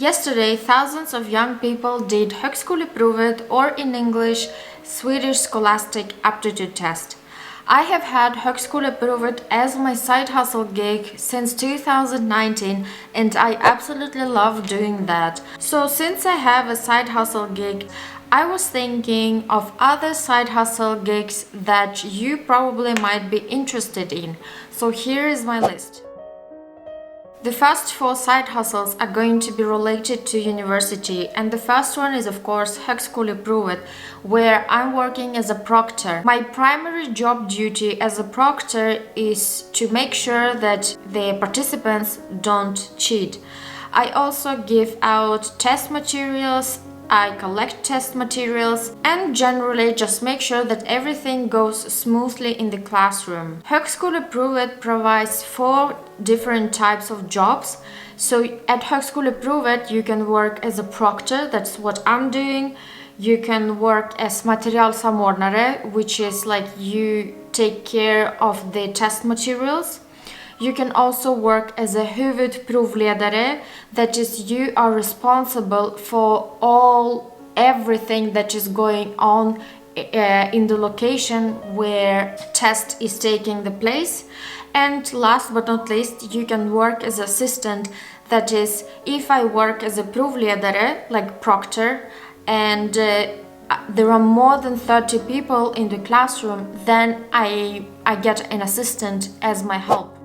Yesterday, thousands of young people did Högskoleprovet, or in English, Swedish Scholastic Aptitude Test. I have had Högskoleprovet as my side hustle gig since 2019 and I absolutely love doing that. So since I have a side hustle gig, I was thinking of other side hustle gigs that you probably might be interested in. So here is my list. The first 4 side hustles are going to be related to university, and the first one is of course Högskoleprovet, where I'm working as a proctor. My primary job duty as a proctor is to make sure that the participants don't cheat. I also give out test materials, I collect test materials and generally just make sure that everything goes smoothly in the classroom. Högskoleprovet provides 4 different types of jobs. So at Högskoleprovet you can work as a proctor, that's what I'm doing. You can work as materialsamordnare, which is like you take care of the test materials. You can also work as a huvudprovledare, that is, you are responsible for everything that is going on in the location where test is taking the place. And last but not least, you can work as assistant, that is, if I work as a provledare, like proctor, and there are more than 30 people in the classroom, then I get an assistant as my help.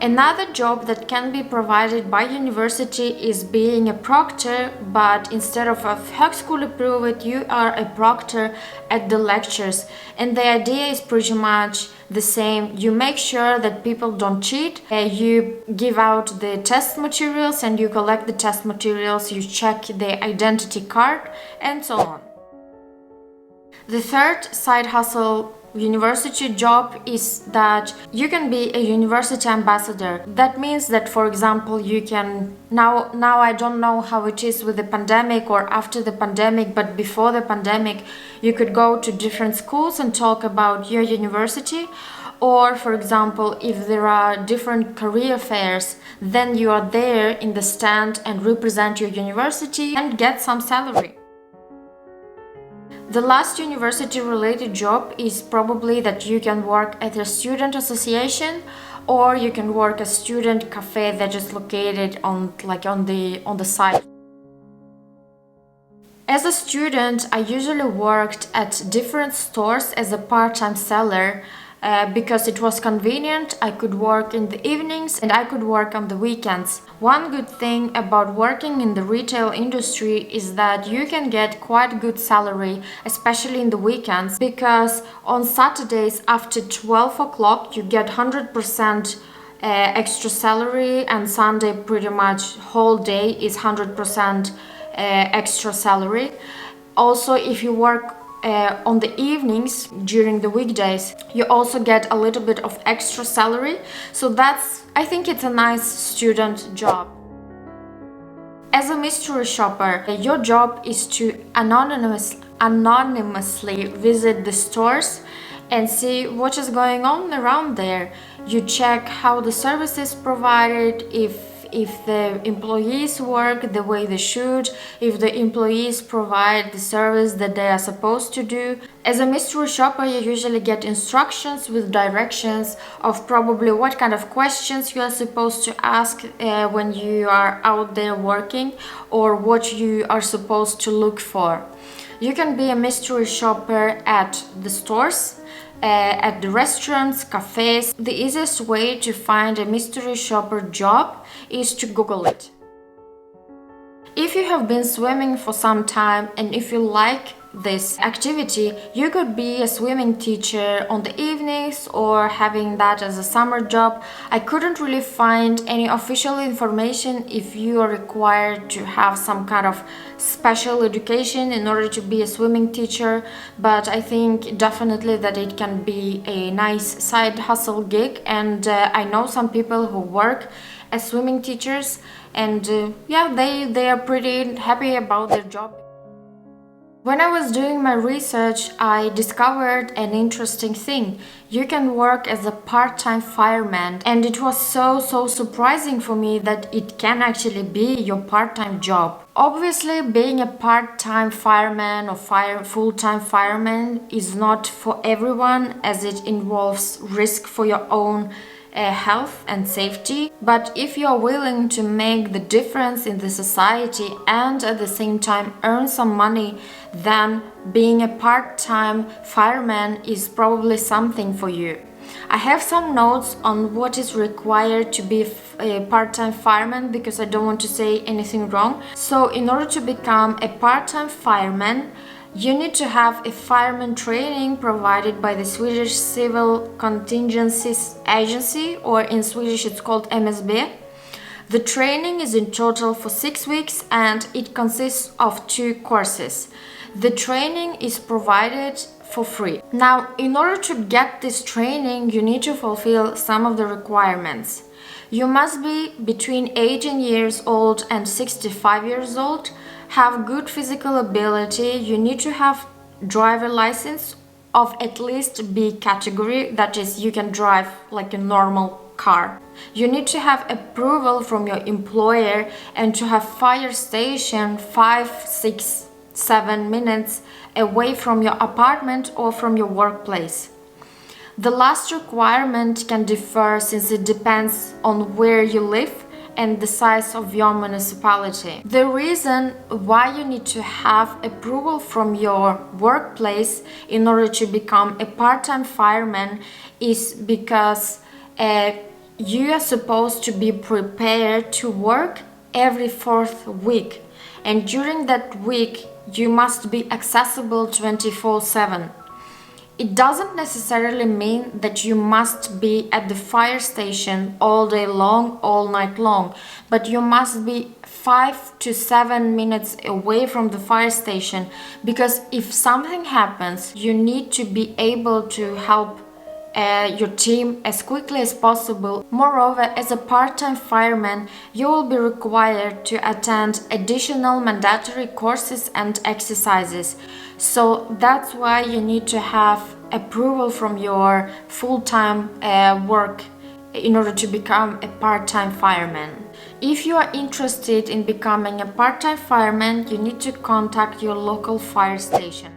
Another job that can be provided by university is being a proctor, but instead of a Högskoleprovet, you are a proctor at the lectures. And the idea is pretty much the same. You make sure that people don't cheat, you give out the test materials and you collect the test materials, you check the identity card and so on. The third side hustle university job is that you can be a university ambassador. That means that, for example, you can now I don't know how it is with the pandemic or after the pandemic, but before the pandemic you could go to different schools and talk about your university. Or, for example, if there are different career fairs, then you are there in the stand and represent your university and get some salary. The last university-related job is probably that you can work at a student association, or you can work at a student cafe that is located on the site. As a student, I usually worked at different stores as a part-time seller. Because it was convenient, I could work in the evenings and I could work on the weekends. One good thing about working in the retail industry is that you can get quite good salary, especially in the weekends, because on Saturdays after 12 o'clock you get 100% extra salary, and Sunday pretty much whole day is 100% extra salary. Also, if you work on the evenings during the weekdays, you also get a little bit of extra salary. So I think it's a nice student job. As a mystery shopper, your job is to anonymously visit the stores and see what is going on around there. You check how the service is provided, if the employees work the way they should, if the employees provide the service that they are supposed to do. As a mystery shopper, you usually get instructions with directions of probably what kind of questions you are supposed to ask when you are out there working, or what you are supposed to look for. You can be a mystery shopper at the stores, at the restaurants, cafes. The easiest way to find a mystery shopper job is to Google it. If you have been swimming for some time and if you like this activity, you could be a swimming teacher on the evenings or having that as a summer job. I couldn't really find any official information if you are required to have some kind of special education in order to be a swimming teacher, but I think definitely that it can be a nice side hustle gig, and I know some people who work as swimming teachers, and yeah, they are pretty happy about their job. When I was doing my research, I discovered an interesting thing. You can work as a part-time fireman, and it was so surprising for me that it can actually be your part-time job. Obviously, being a part-time fireman or full-time fireman is not for everyone, as it involves risk for your own health and safety. But if you are willing to make the difference in the society and at the same time earn some money, then being a part-time fireman is probably something for you. I have some notes on what is required to be a part-time fireman because I don't want to say anything wrong. So in order to become a part-time fireman, you need to have a fireman training provided by the Swedish Civil Contingencies Agency, or in Swedish it's called MSB. The training is in total for 6 weeks and it consists of 2 courses. The training is provided for free. Now, in order to get this training, you need to fulfill some of the requirements. You must be between 18 years old and 65 years old, have good physical ability. You need to have driver license of at least B category, that is, you can drive like a normal car. You need to have approval from your employer and to have fire station 5, 6, 7 minutes away from your apartment or from your workplace. The last requirement can differ since it depends on where you live and the size of your municipality. The reason why you need to have approval from your workplace in order to become a part-time fireman is because you are supposed to be prepared to work every 4th week, and during that week you must be accessible 24/7. It doesn't necessarily mean that you must be at the fire station all day long, all night long, but you must be 5 to 7 minutes away from the fire station, because if something happens, you need to be able to help your team as quickly as possible. Moreover, as a part-time fireman, you will be required to attend additional mandatory courses and exercises. So that's why you need to have approval from your full-time work in order to become a part-time fireman. If you are interested in becoming a part-time fireman, you need to contact your local fire station.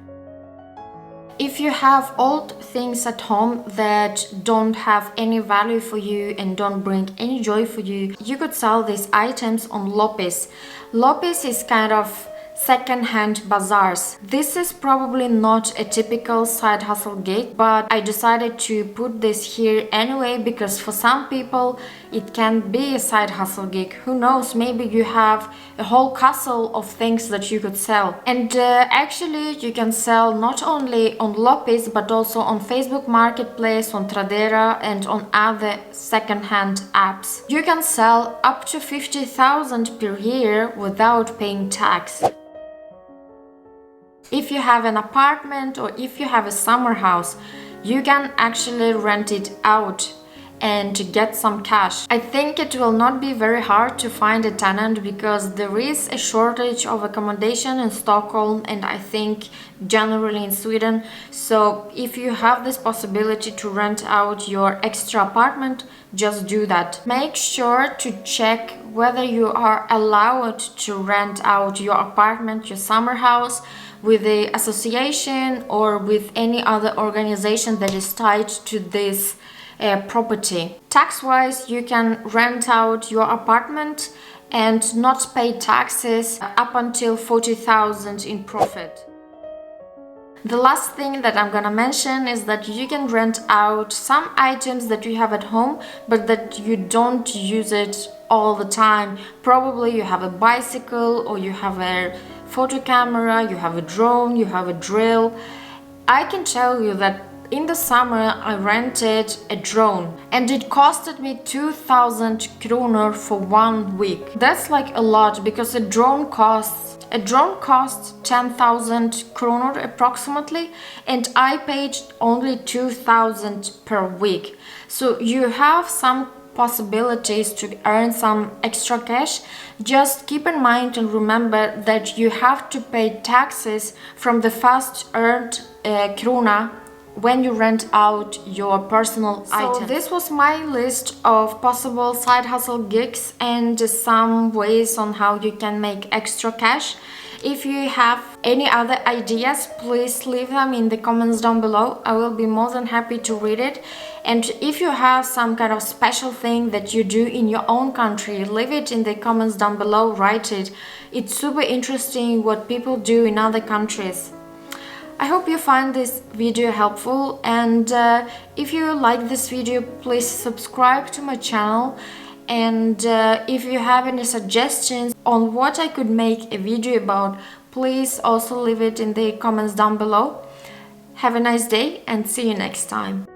If you have old things at home that don't have any value for you and don't bring any joy for you, you could sell these items on Lopis. Lopis is kind of second-hand bazaars. This is probably not a typical side hustle gig, but I decided to put this here anyway because for some people it can be a side hustle gig. Who knows, maybe you have a whole castle of things that you could sell. And actually you can sell not only on Lopis but also on Facebook Marketplace, on Tradera and on other second-hand apps. You can sell up to 50,000 per year without paying tax. If you have an apartment or if you have a summer house, you can actually rent it out and get some cash. I think it will not be very hard to find a tenant because there is a shortage of accommodation in Stockholm and I think generally in Sweden. So if you have this possibility to rent out your extra apartment, just do that. Make sure to check whether you are allowed to rent out your apartment, your summer house, with the association or with any other organization that is tied to this property. Tax-wise, you can rent out your apartment and not pay taxes up until 40,000 in profit. The last thing that I'm gonna mention is that you can rent out some items that you have at home but that you don't use it all the time. Probably you have a bicycle or you have a photo camera, you have a drone, you have a drill. I can tell you that in the summer I rented a drone and it costed me 2,000 kronor for 1 week. That's like a lot because a drone costs 10,000 kronor approximately, and I paid only 2,000 per week. So you have some possibilities to earn some extra cash. Just keep in mind and remember that you have to pay taxes from the first earned krona when you rent out your personal items. So this was my list of possible side hustle gigs and some ways on how you can make extra cash. If you have any other ideas, please leave them in the comments down below. I will be more than happy to read it. And if you have some kind of special thing that you do in your own country, leave it in the comments down below, write it. It's super interesting what people do in other countries. I hope you find this video helpful, and if you like this video, please subscribe to my channel. And if you have any suggestions on what I could make a video about, please also leave it in the comments down below. Have a nice day and see you next time.